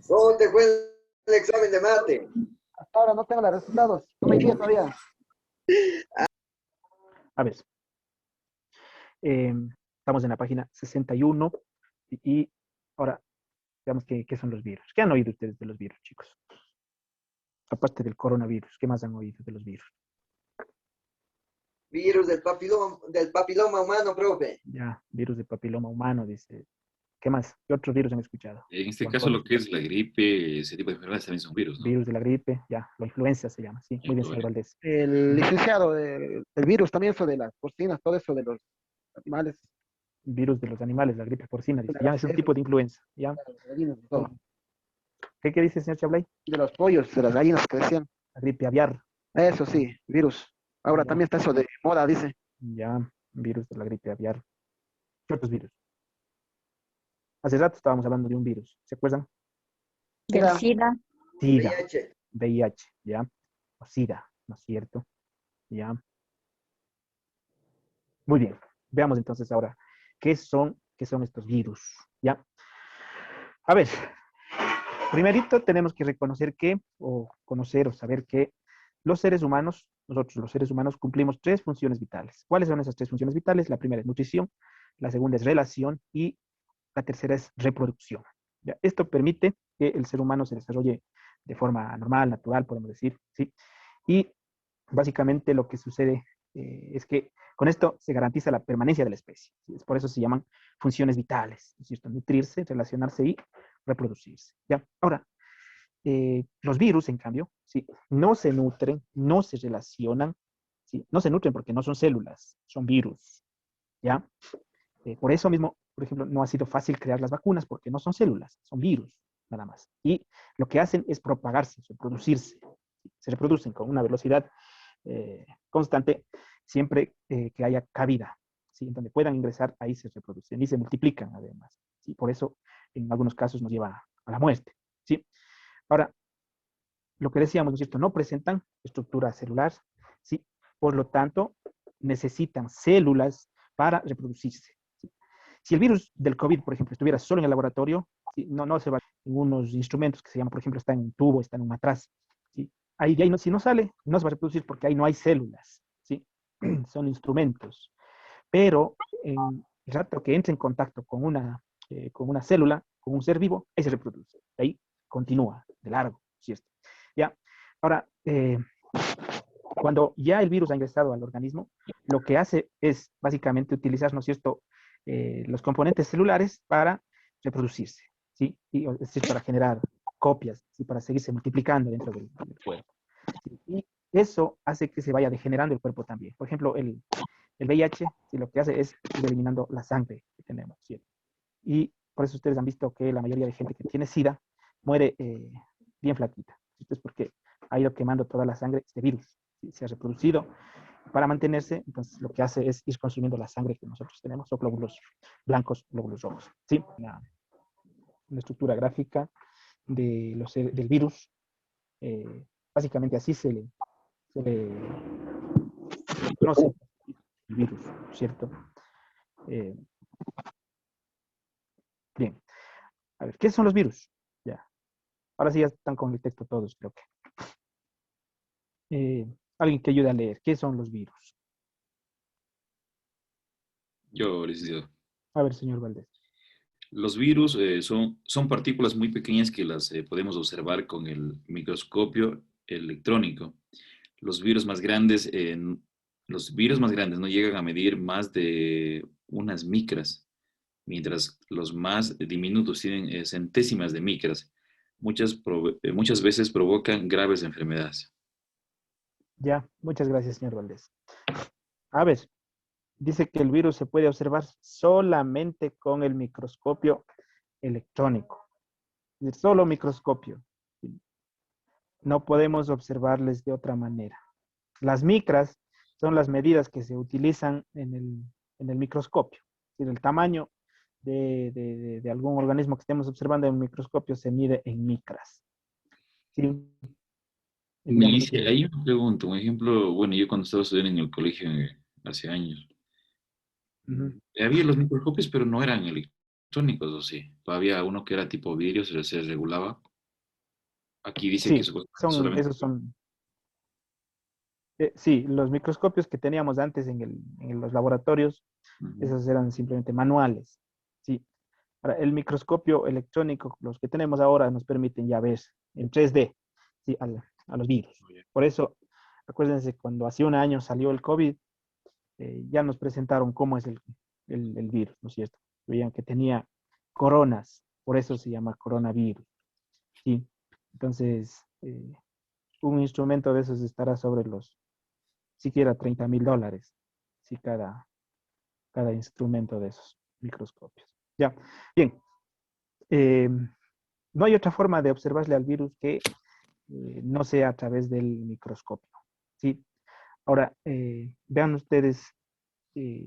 ¿Cómo te fue el examen de mate? Hasta ahora no tengo los resultados. No me envían todavía. A ver, estamos en la página 61 y ahora veamos qué son los virus. ¿Qué han oído ustedes de los virus, chicos? Aparte del coronavirus, ¿qué más han oído de los virus? Virus del papiloma humano, profe. Ya, virus de papiloma humano, dice. ¿Qué más? ¿Qué otros virus han escuchado? En este Juan caso, Carlos. lo que es la gripe, ese tipo de enfermedades también son virus, ¿no? Virus de la gripe, ya, la influenza se llama, sí. Muy bien, señor Valdés. El licenciado del virus, también eso de las porcinas, todo eso de los animales, Virus de los animales, la gripe porcina, dice. de Ya, las es un tipo de influenza, ya. de las gallinas, de todo. ¿Qué dice el señor Chablay? De los pollos, de las gallinas que decían. La gripe aviar, Eso sí, virus. Ahora ya, también está eso de moda, dice. ya, virus de la gripe aviar. ¿Qué otros virus? Hace rato estábamos hablando de un virus, ¿se acuerdan? Del Mira, SIDA. SIDA, VIH. VIH, ¿ya? O SIDA, ¿no es cierto? ¿Ya? Muy bien. Veamos entonces ahora qué son estos virus, ¿ya? A ver, primerito tenemos que reconocer que, o conocer o saber que los seres humanos, nosotros los seres humanos cumplimos tres funciones vitales. ¿Cuáles son esas tres funciones vitales? La primera es nutrición, la segunda es relación y la tercera es reproducción. ¿Ya? Esto permite que el ser humano se desarrolle de forma normal, natural, podemos decir, ¿sí? Y básicamente lo que sucede es que con esto se garantiza la permanencia de la especie. ¿Sí? Por eso se llaman funciones vitales, es decir, nutrirse, relacionarse y reproducirse. ¿Ya? Ahora, los virus, en cambio, ¿sí? No se nutren, no se relacionan, ¿sí? No se nutren porque no son células, son virus. ¿Ya? Por eso mismo, por ejemplo, no ha sido fácil crear las vacunas porque no son células, son virus, nada más. Y lo que hacen es propagarse, reproducirse. Se reproducen con una velocidad constante siempre que haya cabida. ¿Sí? En donde puedan ingresar, ahí se reproducen y se multiplican además. ¿Sí? Por eso, en algunos casos, nos lleva a la muerte. ¿Sí? Ahora, lo que decíamos, ¿no es cierto? No presentan estructura celular, ¿sí? Por lo tanto, necesitan células para reproducirse. ¿Sí? Si el virus del COVID, por ejemplo, estuviera solo en el laboratorio, ¿sí? No se va en unos instrumentos que se llaman, por ejemplo, está en un tubo, está en un matraz. ¿Sí? Ahí no, si no sale, no se va a reproducir porque ahí no hay células. ¿Sí? Son instrumentos. Pero en el rato que entre en contacto con una célula, con un ser vivo, ahí se reproduce. Ahí continúa de largo, ¿cierto? ¿Ya? Ahora, cuando ya el virus ha ingresado al organismo, lo que hace es básicamente utilizar, ¿no es cierto?, los componentes celulares para reproducirse, ¿sí? Y, es decir, para generar copias, ¿sí? Para seguirse multiplicando dentro del cuerpo. ¿Sí? Y eso hace que se vaya degenerando el cuerpo también. Por ejemplo, el VIH, ¿sí? Lo que hace es ir eliminando la sangre que tenemos, ¿cierto? Y por eso ustedes han visto que la mayoría de gente que tiene SIDA muere bien flaquita. Esto es porque ha ido quemando toda la sangre este virus. ¿Sí? Se ha reproducido para mantenerse, entonces lo que hace es ir consumiendo la sangre que nosotros tenemos, o glóbulos blancos, glóbulos rojos. ¿Sí? Una estructura gráfica del virus. Básicamente así se le conoce el virus, ¿cierto? Bien. A ver, ¿qué son los virus? Ya. Ahora sí ya están con el texto todos, creo que. Alguien que ayude a leer. ¿Qué son los virus? Yo, licenciado. A ver, señor Valdés. Los virus son partículas muy pequeñas que las podemos observar con el microscopio electrónico. Los virus más grandes, los virus más grandes no llegan a medir más de unas micras, mientras los más diminutos tienen centésimas de micras. Muchas veces provocan graves enfermedades. Ya, muchas gracias, señor Valdés. A ver, dice que el virus se puede observar solamente con el microscopio electrónico. Es decir, solo microscopio. No podemos observarles de otra manera. Las micras son las medidas que se utilizan en el microscopio. Es decir, el tamaño de algún organismo que estemos observando en un microscopio se mide en micras. ¿Sí? Digamos Milicia, que, hay una pregunta, un ejemplo, bueno, yo cuando estaba estudiando en el colegio hace años, ujú. había los microscopios, pero no eran electrónicos, ¿o sí? Había uno que era tipo vidrio, se regulaba. Aquí dice que Sí, son, solamente... esos son, sí, los microscopios que teníamos antes en los laboratorios, Ujú. esos eran simplemente manuales. Sí. Ahora, el microscopio electrónico, los que tenemos ahora, nos permiten ya ver en 3D, sí, a los virus. Por eso, acuérdense, cuando hace un año salió el COVID, ya nos presentaron cómo es el virus, ¿no es cierto? Veían que tenía coronas, por eso se llama coronavirus, ¿sí? Entonces, un instrumento de esos estará sobre los, siquiera $30,000, ¿sí? Cada instrumento de esos microscopios. Ya, bien. Eh, no hay otra forma de observarle al virus que no sea a través del microscopio, ¿sí? Ahora, vean ustedes eh,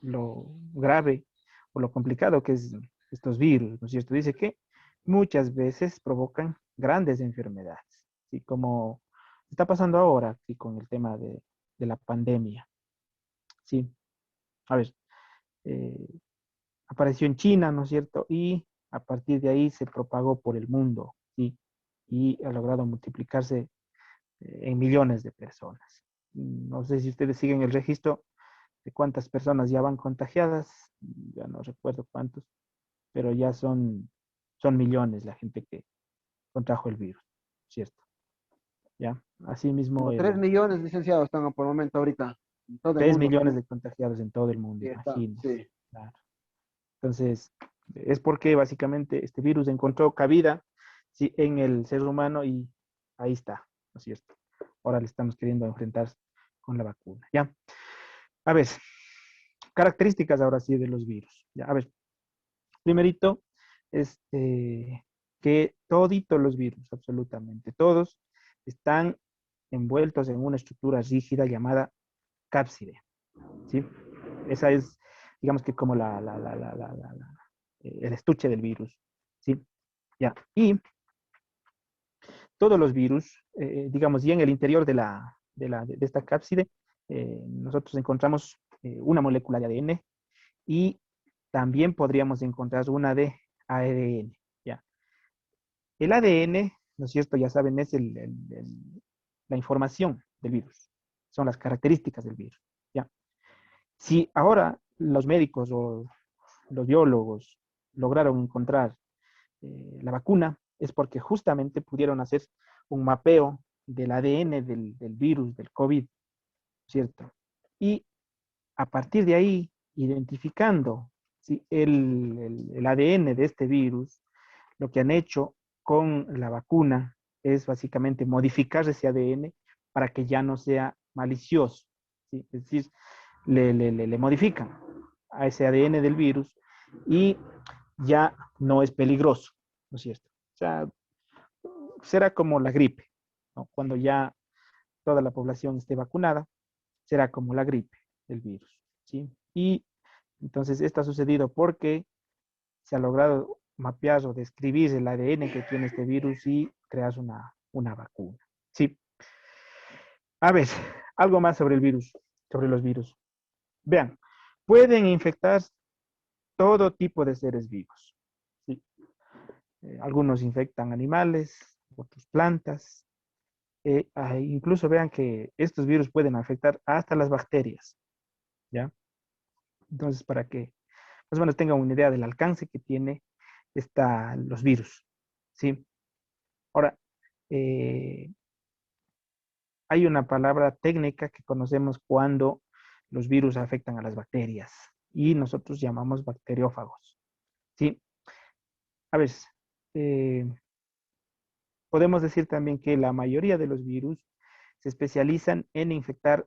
lo grave o lo complicado que es estos virus, ¿no es cierto? Dice que muchas veces provocan grandes enfermedades, ¿sí? Como está pasando ahora, ¿sí? Con el tema de la pandemia, ¿sí? A ver, eh, apareció en China, ¿no es cierto? Y a partir de ahí se propagó por el mundo, ¿sí? Y ha logrado multiplicarse en millones de personas. No sé si ustedes siguen el registro de cuántas personas ya van contagiadas, ya no recuerdo cuántos, pero ya son millones la gente que contrajo el virus, ¿cierto? ¿Ya? Asimismo, Como 3 millones, licenciados, están por el momento ahorita en todo el 3 mundo. millones de contagiados en todo el mundo, Sí, está, imagínense. sí. Claro. Entonces, es porque básicamente este virus encontró cabida, sí, en el ser humano y ahí está, ¿no es cierto? Ahora le estamos queriendo enfrentar con la vacuna, ¿ya? A ver, características ahora sí de los virus, ¿ya? A ver, primerito, que toditos los virus, absolutamente todos, están envueltos en una estructura rígida llamada cápside, ¿sí? Esa es, digamos que como el estuche del virus, ¿sí? Ya. Y todos los virus, digamos, y en el interior de esta cápside, nosotros encontramos una molécula de ADN y también podríamos encontrar una de ARN, ¿ya? El ADN, ¿no es cierto? Ya saben, es la información del virus, son las características del virus, ¿ya? Si ahora los médicos o los biólogos lograron encontrar la vacuna, es porque justamente pudieron hacer un mapeo del ADN del virus, del COVID, ¿cierto? Y a partir de ahí, identificando, ¿sí? el ADN de este virus, lo que han hecho con la vacuna es básicamente modificar ese ADN para que ya no sea malicioso, ¿sí? Es decir, le modifican a ese ADN del virus y ya no es peligroso, ¿no es cierto? O sea, será como la gripe, ¿no? Cuando ya toda la población esté vacunada, será como la gripe, el virus, ¿sí? Y entonces esto ha sucedido porque se ha logrado mapear o describir el ADN que tiene este virus y crear una vacuna, ¿sí? A ver, algo más sobre el virus, sobre los virus. Vean, pueden infectar todo tipo de seres vivos, ¿sí? Algunos infectan animales, otros plantas. Incluso vean que estos virus pueden afectar hasta las bacterias, ¿ya? Entonces, para que más o menos tengan una idea del alcance que tiene los virus, ¿sí? Ahora, eh, hay una palabra técnica que conocemos cuando los virus afectan a las bacterias y nosotros llamamos bacteriófagos, ¿sí? A ver, eh, podemos decir también que la mayoría de los virus se especializan en infectar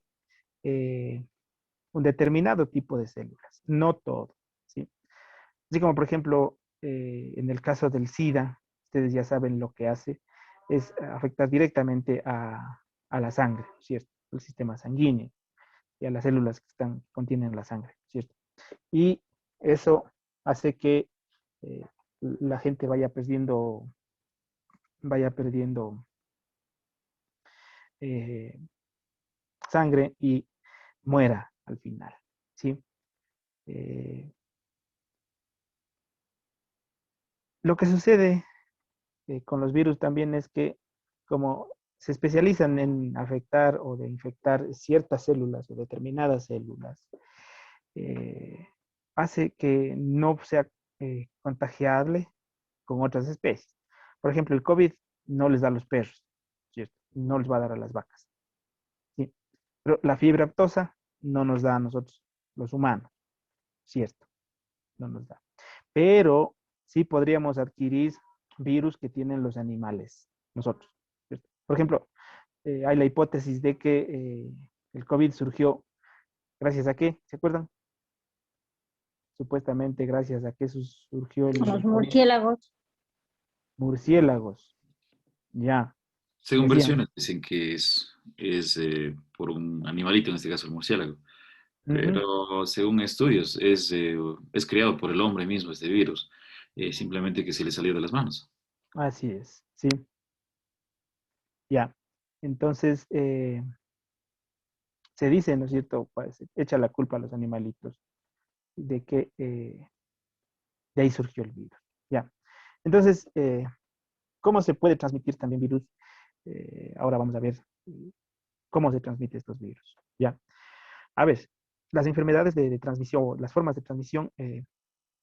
eh, un determinado tipo de células, no todo, ¿sí? Así como, por ejemplo, en el caso del SIDA, ustedes ya saben lo que hace, es afectar directamente a la sangre, ¿cierto? El sistema sanguíneo y a las células que contienen la sangre, ¿cierto? Y eso hace que eh, la gente vaya perdiendo eh, sangre y muera al final, ¿sí? Eh, lo que sucede con los virus también es que como se especializan en afectar o de infectar ciertas células o determinadas células, eh, hace que no sea contagiable con otras especies. Por ejemplo, el COVID no les da a los perros, ¿cierto? No les va a dar a las vacas, ¿sí? Pero la fiebre aftosa no nos da a nosotros, los humanos, ¿cierto? No nos da. Pero sí podríamos adquirir virus que tienen los animales, nosotros, ¿cierto? Por ejemplo, hay la hipótesis de que el COVID surgió gracias a qué, ¿se acuerdan? Supuestamente gracias a que surgió Los el COVID. murciélagos. Murciélagos, ya, Según decían. versiones, dicen que es por un animalito, en este caso el murciélago. Ujú, Pero según estudios, es creado por el hombre mismo este virus. Simplemente que se le salió de las manos. así es, sí, ya. Entonces, se dice, ¿no es cierto? Pues, echa la culpa a los animalitos de que de ahí surgió el virus, ya. Entonces, ¿cómo se puede transmitir también virus? Ahora vamos a ver cómo se transmite estos virus, ya. A ver, las enfermedades de transmisión, las formas de transmisión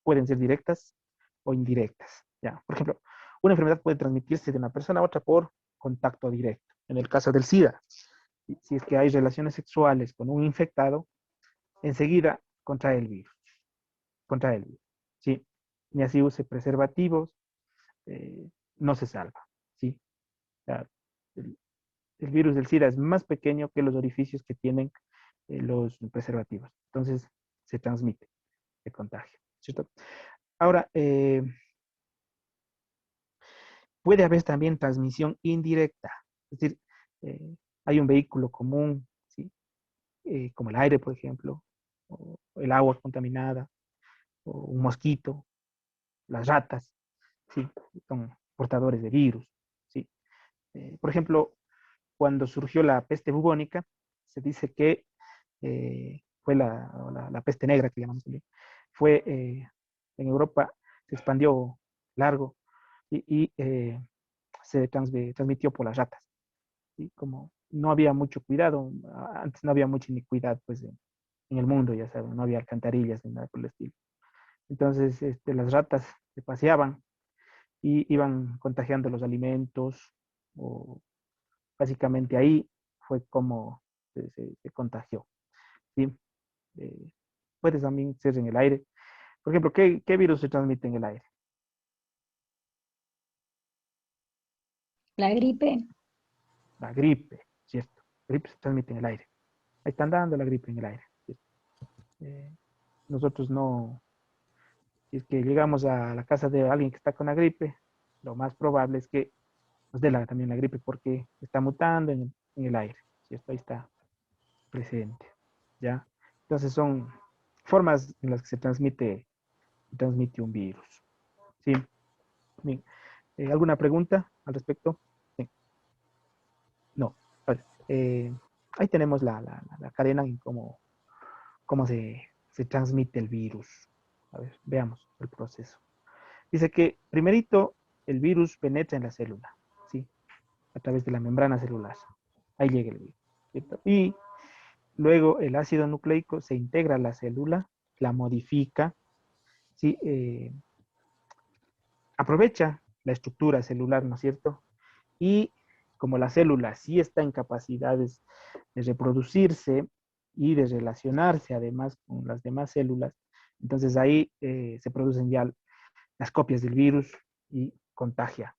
pueden ser directas o indirectas. ¿Ya? Por ejemplo, una enfermedad puede transmitirse de una persona a otra por contacto directo. En el caso del SIDA, si es que hay relaciones sexuales con un infectado, enseguida contrae el virus. Contrae el virus. ¿Sí? Ni así use preservativos, no se salva. ¿Sí? O sea, el, el virus del SIDA es más pequeño que los orificios que tienen los preservativos. Entonces, se transmite, se contagia. ¿Cierto? Ahora, puede haber también transmisión indirecta, es decir, hay un vehículo común, ¿sí? Como el aire, por ejemplo, o el agua contaminada, o un mosquito, las ratas, ¿sí? Son portadores de virus, ¿sí? Por ejemplo, cuando surgió la peste bubónica, se dice que fue la peste negra que llamamos también, fue en Europa, se expandió largo y se transmitió por las ratas. ¿Sí? Como no había mucho cuidado, antes no había mucha iniquidad pues, en el mundo, ya saben, no había alcantarillas ni nada por el estilo. Entonces, las ratas se paseaban y iban contagiando los alimentos, o básicamente ahí fue como se contagió. ¿Sí? Eh, puede también ser en el aire. Por ejemplo, ¿qué virus se transmite en el aire? La gripe. La gripe, ¿cierto? La gripe se transmite en el aire. Ahí están dando la gripe en el aire. ¿Cierto? Eh, nosotros no, si es que llegamos a la casa de alguien que está con la gripe, lo más probable es que nos dé también la gripe porque está mutando en el aire, ¿cierto? Ahí está presente, ¿ya? Entonces son formas en las que transmite un virus, ¿sí? Bien. ¿Alguna pregunta al respecto? Sí. No. A ver, ahí tenemos la cadena en cómo se transmite el virus. A ver, veamos el proceso. Dice que primerito el virus penetra en la célula, ¿sí? A través de la membrana celular. Ahí llega el virus, ¿cierto? Y luego el ácido nucleico se integra a la célula, la modifica, ¿sí? Aprovecha la estructura celular, ¿no es cierto? Y como la célula sí está en capacidades de reproducirse y de relacionarse además con las demás células, entonces ahí se producen ya las copias del virus y contagia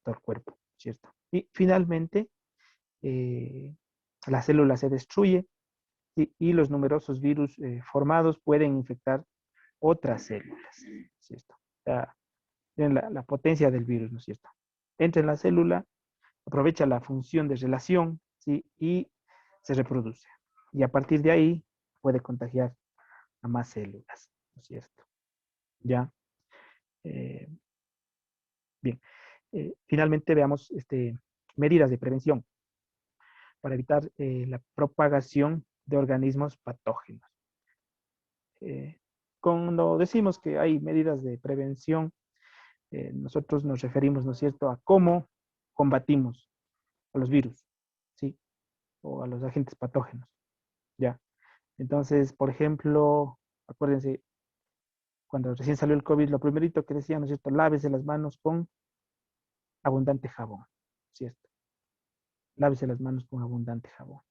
todo el cuerpo, ¿cierto? Y finalmente, eh, la célula se destruye y los numerosos virus formados pueden infectar otras células, ¿cierto? O sea, tienen la potencia del virus, ¿no es cierto? Entra en la célula, aprovecha la función de relación, ¿sí? Y se reproduce. Y a partir de ahí puede contagiar a más células, ¿no es cierto? ¿Ya? Eh, bien. Finalmente veamos medidas de prevención para evitar la propagación de organismos patógenos. Cuando decimos que hay medidas de prevención, nosotros nos referimos, ¿no es cierto?, a cómo combatimos a los virus, ¿sí? O a los agentes patógenos, ¿ya? Entonces, por ejemplo, acuérdense, cuando recién salió el COVID, lo primerito que decían, ¿no es cierto? Lávese las manos con abundante jabón, ¿cierto? Lávese las manos con abundante jabón.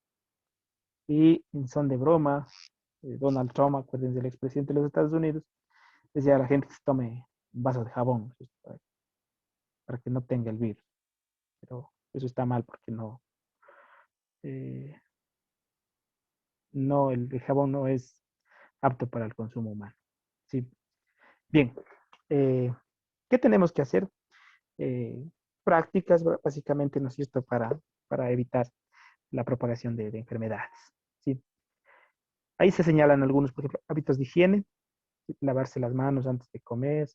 Y en son de broma, Donald Trump, acuérdense, el expresidente de los Estados Unidos, decía a la gente que se tome un vaso de jabón, ¿no? Para que no tenga el virus. Pero eso está mal porque eh, el jabón no es apto para el consumo humano. ¿Sí? Bien, ¿qué tenemos que hacer? Prácticas, básicamente, ¿no es cierto?, para evitar la propagación de enfermedades. ¿Sí? Ahí se señalan algunos, por ejemplo, hábitos de higiene, lavarse las manos antes de comer,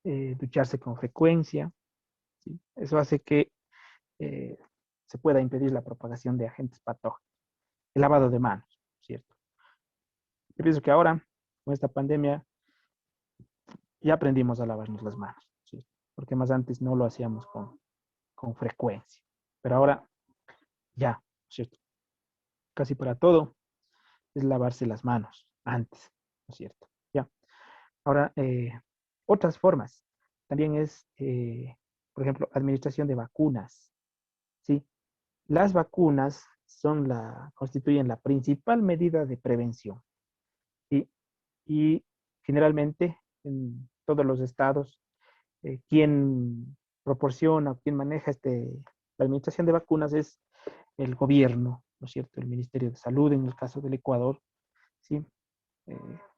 ducharse con frecuencia. ¿Sí? Eso hace que eh, se pueda impedir la propagación de agentes patógenos. El lavado de manos, ¿cierto? Yo pienso que ahora, con esta pandemia, ya aprendimos a lavarnos las manos, ¿sí? Porque más antes no lo hacíamos con frecuencia. Pero ahora ya, ¿cierto? Casi para todo es lavarse las manos antes, ¿no es cierto? Ya. Ahora, otras formas también es, por ejemplo, administración de vacunas, ¿sí? Las vacunas constituyen la principal medida de prevención, ¿sí? Y generalmente en todos los estados, quien proporciona, quien maneja la administración de vacunas es el gobierno, ¿no es cierto? El Ministerio de Salud, en el caso del Ecuador, ¿sí?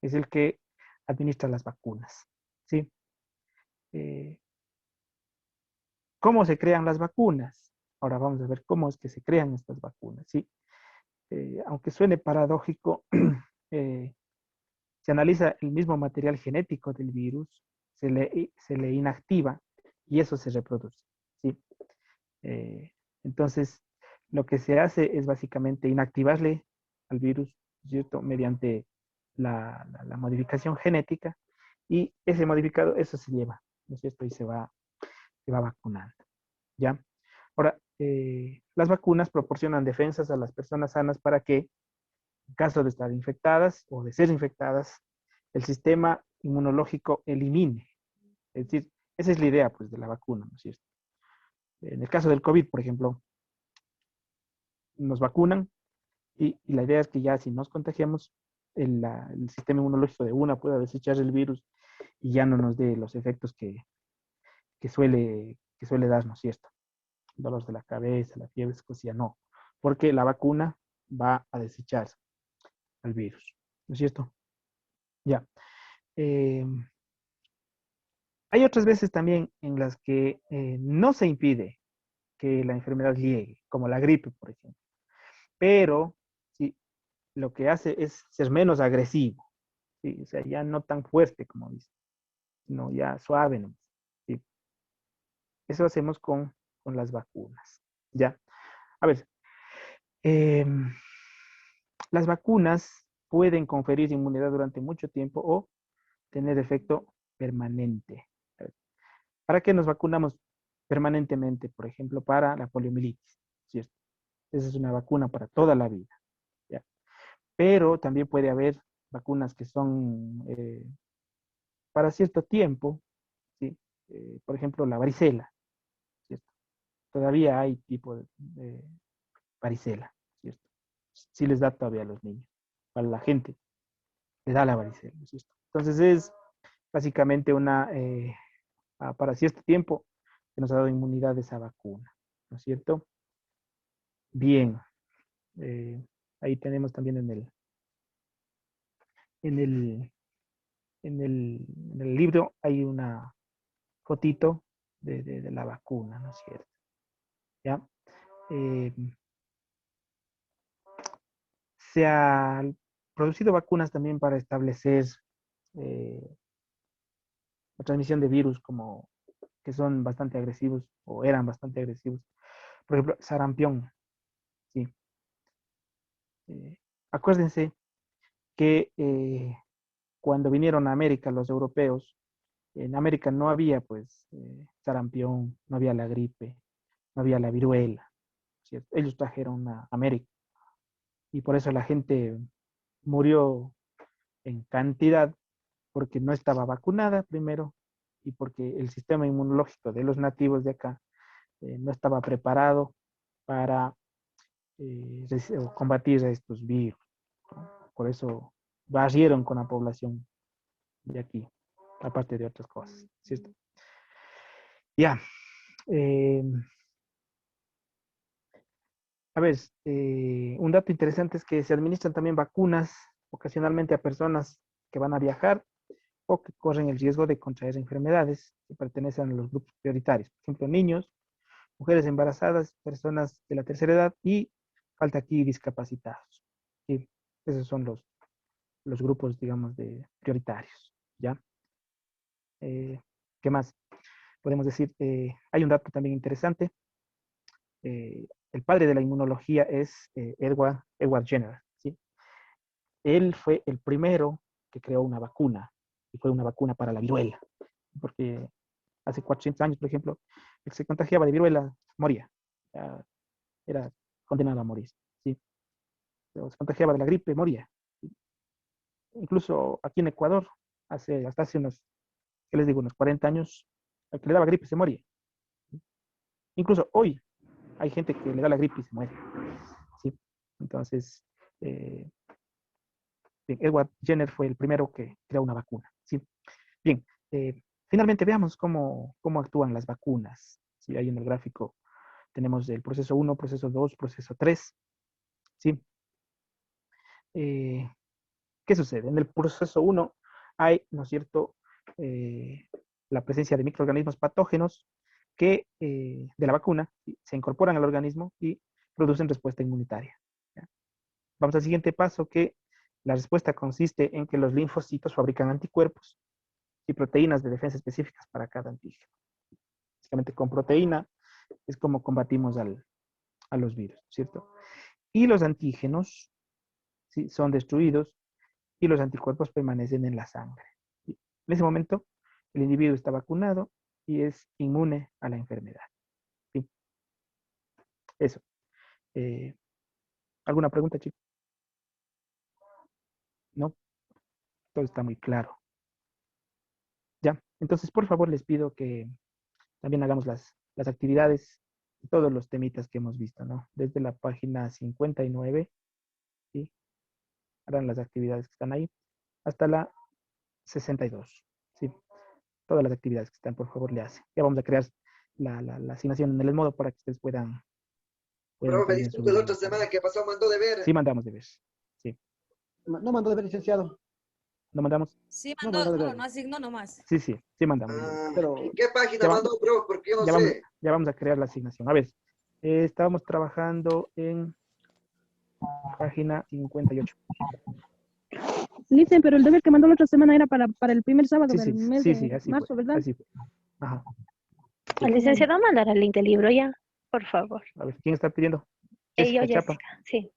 Es el que administra las vacunas, ¿sí? Eh, ¿Cómo se crean las vacunas? Ahora vamos a ver cómo es que se crean estas vacunas, ¿sí? Aunque suene paradójico, eh, se analiza el mismo material genético del virus, se le inactiva y eso se reproduce, ¿sí? Entonces, lo que se hace es básicamente inactivarle al virus, ¿cierto? Mediante la modificación genética y ese modificado, eso se lleva, ¿no es cierto? Y se va vacunando, ¿ya? Ahora, las vacunas proporcionan defensas a las personas sanas para que, en caso de estar infectadas o de ser infectadas, el sistema inmunológico elimine. Es decir, esa es la idea, pues, de la vacuna, ¿no es cierto? En el caso del COVID, por ejemplo, nos vacunan y la idea es que ya si nos contagiamos, el sistema inmunológico de una pueda desechar el virus y ya no nos dé los efectos que suele dar, ¿no es cierto? Dolor de la cabeza, la fiebre, cosas ya no, porque la vacuna va a desechar al virus, ¿no es cierto? Ya. Eh, Hay otras veces también en las que no se impide que la enfermedad llegue, como la gripe, por ejemplo, pero sí, lo que hace es ser menos agresivo, ¿sí? O sea, ya no tan fuerte como dice, sino ya suave, ¿no? ¿Sí? Eso hacemos con las vacunas, ¿ya? A ver, eh, las vacunas pueden conferir inmunidad durante mucho tiempo o tener efecto permanente. ¿Para qué nos vacunamos permanentemente? Por ejemplo, para la poliomielitis, ¿cierto? Esa es una vacuna para toda la vida, ¿ya? Pero también puede haber vacunas que son para cierto tiempo, ¿sí? Por ejemplo, la varicela, ¿cierto? Todavía hay tipo de varicela, ¿cierto? Sí les da todavía a los niños. Para la gente le da la varicela, ¿cierto? Entonces es básicamente para cierto tiempo que nos ha dado inmunidad de esa vacuna, ¿no es cierto? Bien, eh, ahí tenemos también en el, en el libro hay una fotito de la vacuna, ¿no es cierto? ¿Ya? Eh, Se han producido vacunas también para establecer eh, la transmisión de virus como que son bastante agresivos o eran bastante agresivos. Por ejemplo, sarampión, ¿sí? Acuérdense que cuando vinieron a América los europeos, en América no había pues sarampión, no había la gripe, no había la viruela, ¿cierto? Ellos trajeron a América y por eso la gente murió en cantidad porque no estaba vacunada primero y porque el sistema inmunológico de los nativos de acá no estaba preparado para combatir a estos virus, ¿no? Por eso barrieron con la población de aquí, aparte de otras cosas, ¿cierto? Ya. A ver, un dato interesante es que se administran también vacunas ocasionalmente a personas que van a viajar o que corren el riesgo de contraer enfermedades que pertenecen a los grupos prioritarios. Por ejemplo, niños, mujeres embarazadas, personas de la tercera edad y, falta aquí, discapacitados. ¿Sí? Esos son los grupos, digamos, prioritarios. ¿Ya? ¿Qué más? Podemos decir, hay un dato también interesante. El padre de la inmunología es Edward Jenner, ¿sí? Él fue el primero que creó una vacuna, y fue una vacuna para la viruela, porque hace 400 años, por ejemplo, el que se contagiaba de viruela moría, era condenado a morir, ¿sí? Pero se contagiaba de la gripe, moría. ¿Sí? Incluso aquí en Ecuador, hasta hace unos, ¿qué les digo?, unos 40 años, al que le daba gripe se moría. ¿Sí? Incluso hoy hay gente que le da la gripe y se muere. ¿Sí? Entonces, Edward Jenner fue el primero que creó una vacuna. ¿Sí? Bien, finalmente veamos cómo actúan las vacunas. ¿Sí? Ahí en el gráfico tenemos el proceso 1, proceso 2, proceso 3. ¿Sí? ¿Qué sucede? En el proceso 1 hay, ¿no es cierto?, la presencia de microorganismos patógenos que de la vacuna se incorporan al organismo y producen respuesta inmunitaria. ¿Ya? Vamos al siguiente paso, que la respuesta consiste en que los linfocitos fabrican anticuerpos y proteínas de defensa específicas para cada antígeno. Básicamente con proteína es como combatimos a los virus, ¿cierto? Y los antígenos, ¿sí?, son destruidos y los anticuerpos permanecen en la sangre. ¿Sí? En ese momento, el individuo está vacunado y es inmune a la enfermedad. ¿Sí? Eso. ¿Alguna pregunta, chicos? ¿No? Todo está muy claro. Ya. Entonces, por favor, les pido que también hagamos las actividades y todos los temitas que hemos visto, ¿no? Desde la página 59, ¿sí?, harán las actividades que están ahí, hasta la 62, ¿sí? Todas las actividades que están, por favor, le hacen. Ya vamos a crear la asignación en el modo para que ustedes puedan Profe, también disculpe, la subir. otra semana que pasó mandó de ver. Sí, mandamos de ver. Sí. No mandó de ver, licenciado. ¿No mandamos? Sí, No mandó, mandó de no, ver. no asignó nomás. Sí, sí, sí mandamos. Pero ¿En qué página Ya va- mandó, profe? Porque yo no Ya vamos, sé. ya vamos a crear la asignación. A ver, estábamos trabajando en página 58. Licen, pero el deber que mandó la otra semana era para el primer sábado Sí, del sí, mes sí, de sí, así marzo, fue. ¿verdad? Así fue. Ajá. Al licenciado mandar el link del libro ya, por favor. A ver, ¿quién está pidiendo? Yo, Jessica Chapa. Jessica, sí.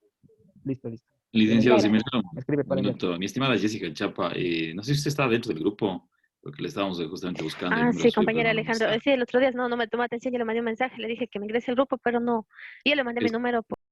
Listo. Licenciado, si me Gracias. espera Me escribe un para enviar. minuto. Mi estimada Jessica Chapa, no sé si usted está dentro del grupo, porque le estábamos justamente buscando el Ah, número sí, suyo, pero compañera no Alejandro. está. Sí, el otro día no me tomó atención, yo le mandé un mensaje, le dije que me ingrese el grupo, pero no. Y yo le mandé mi Es- número